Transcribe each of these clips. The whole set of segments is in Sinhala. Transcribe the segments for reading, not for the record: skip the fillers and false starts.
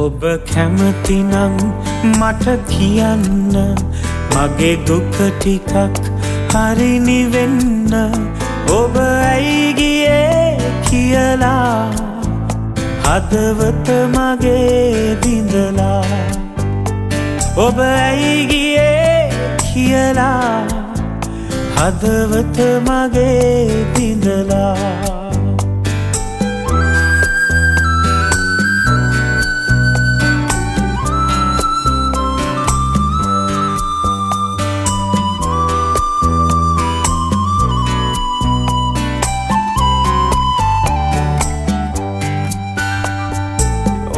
ඔබ කැමතිනම් මට කියන්න මගේ දුක ටිකක් හරි නිවෙන්න ඔබ ඇයි ගියේ කියලා හදවත මගේ බිඳලා ඔබ ඇයි ගියේ කියලා හදවත මගේ බිඳලා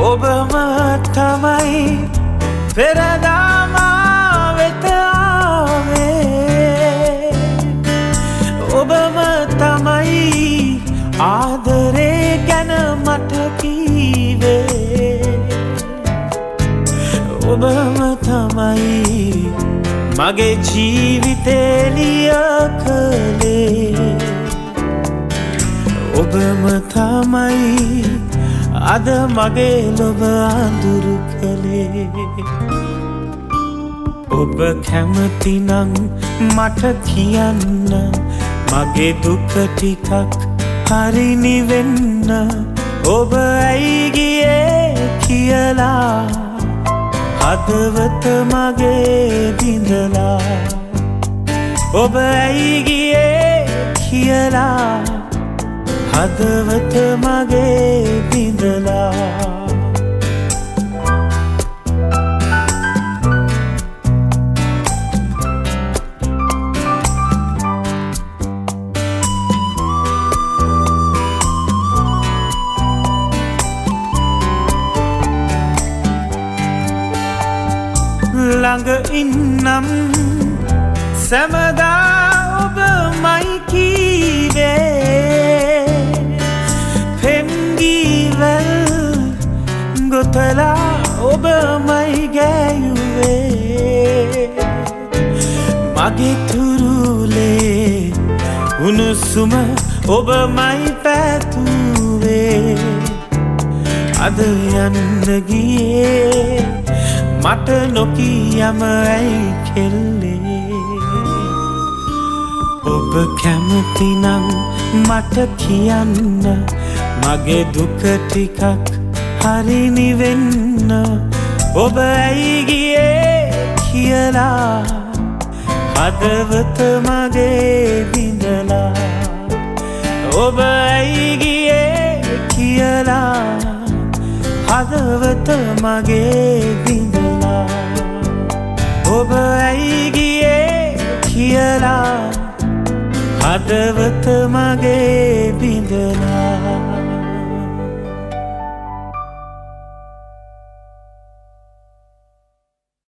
ඔබම තමයි පෙරදාම වෙත ආවේ ඔබම තමයි ආදරේ ගැන මට කීවේ ඔබම තමයි මගේ ජීවිතේ ලිය කළේ ඔබම තමයි අද මගේ ලොව අඳුරු කළේ ඔබ කැමතිනම් මට කියන්න මගේ දුක ටිකක් හරි නිවෙන්න ඔබ ඇයි ගියේ කියලා හදවත මගේ බිඳලා ඔබ ඇයි ගියේ කියලා හදවත මගේ බිඳලා ළඟ ඉන්නම් සැමදා ඔබමයි කීවේ ගොතලා ඔබමයි ගෑයුවේ මගේ තුරුලේ උණුසුම ඔබමයි පැතුවේ අද යන්න ගියේ මට නොකියම ඇයි කෙල්ලේ ඔබ කැමතිනම් මට කියන්න මගේ දුක ටිකක් හරි නිවෙන්න ඔබ ඇයි ගියේ කියලා හදවත මගේ බිඳලා ඔබ ඇයි ගියේ කියලා හදවත මගේ බිඳලා ඔබ ඇයි ගියේ කියලා හදවත මගේ බිඳලා